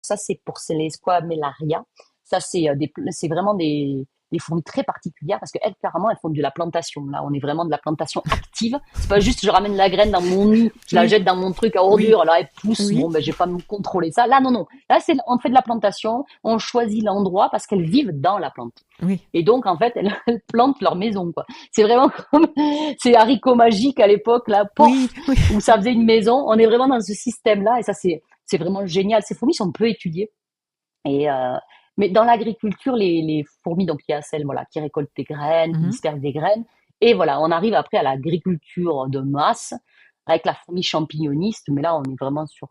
Ça, c'est les Squamellaria. Ça, c'est vraiment des fourmis très particulières parce qu'elles, clairement, elles font de la plantation. Là, on est vraiment de la plantation active. C'est pas juste je ramène la graine dans mon nid, je la Oui, jette dans mon truc à oui, ordures, là, elle pousse. Bon, oui, ben, je vais pas me contrôler ça. Là, non, non. Là, on fait de la plantation, on choisit l'endroit parce qu'elles vivent dans la plante. oui, Et donc, en fait, elles plantent leur maison, quoi. C'est vraiment comme ces haricots magiques à l'époque, là, oui, pof, oui, où ça faisait une maison. On est vraiment dans ce système-là, et ça, c'est vraiment génial. Ces fourmis sont peu étudiées. Et, mais dans l'agriculture, les fourmis, donc il y a celles voilà, qui récoltent des graines, qui mhm, dispersent des graines. Et voilà, on arrive après à l'agriculture de masse avec la fourmi champignoniste. Mais là, on est vraiment sur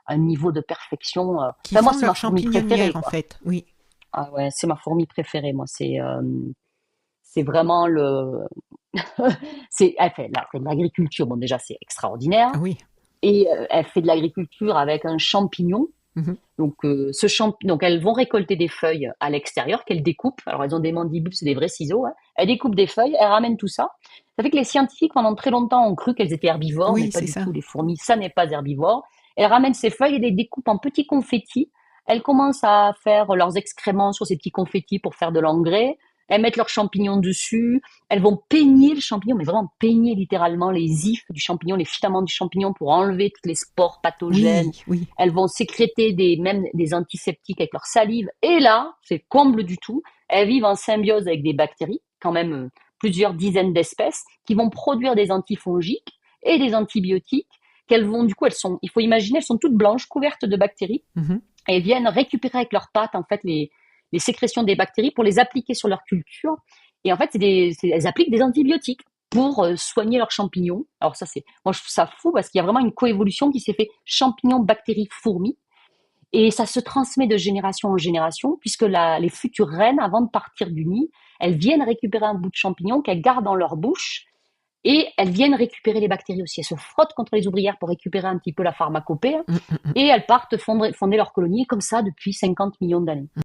un niveau de perfection. qui Enfin, moi, font c'est ma leur fourmi préférée, champignonnière en quoi. fait. Oui, Ah ouais, c'est ma fourmi préférée, moi. C'est vraiment le. Elle fait de l'agriculture. Bon, déjà, c'est extraordinaire. ah oui, Et elle fait de l'agriculture avec un champignon. mhm, Donc, donc, elles vont récolter des feuilles à l'extérieur qu'elles découpent. Alors, elles ont des mandibules, c'est des vrais ciseaux, hein. Elles découpent des feuilles, elles ramènent tout ça. Ça fait que les scientifiques, pendant très longtemps, ont cru qu'elles étaient herbivores, mais oui, pas c'est du ça. tout. Les fourmis, ça n'est pas herbivore. Elles ramènent ces feuilles et les découpent en petits confettis. Elles commencent à faire leurs excréments sur ces petits confettis pour faire de l'engrais. Elles mettent leurs champignons dessus. Elles vont peigner le champignon, mais vraiment peigner littéralement les ifs du champignon, les filaments du champignon pour enlever tous les spores pathogènes. Oui, oui, Elles vont sécréter même des antiseptiques avec leur salive. Et là, c'est comble du tout. Elles vivent en symbiose avec des bactéries, quand même plusieurs dizaines d'espèces, qui vont produire des antifongiques et des antibiotiques. Qu'elles vont, du coup, il faut imaginer, elles sont toutes blanches, couvertes de bactéries, mhm, et elles viennent récupérer avec leurs pattes, en fait, les sécrétions des bactéries pour les appliquer sur leur culture. Et en fait, elles appliquent des antibiotiques pour soigner leurs champignons. Alors ça, moi je trouve ça fou parce qu'il y a vraiment une coévolution qui s'est fait champignon, bactéries, fourmis. Et ça se transmet de génération en génération, puisque les futures reines, avant de partir du nid, elles viennent récupérer un bout de champignon qu'elles gardent dans leur bouche, et elles viennent récupérer les bactéries aussi. Elles se frottent contre les ouvrières pour récupérer un petit peu la pharmacopée, mm, mm, mm. et elles partent fonder leur colonie, comme ça depuis 50 millions d'années.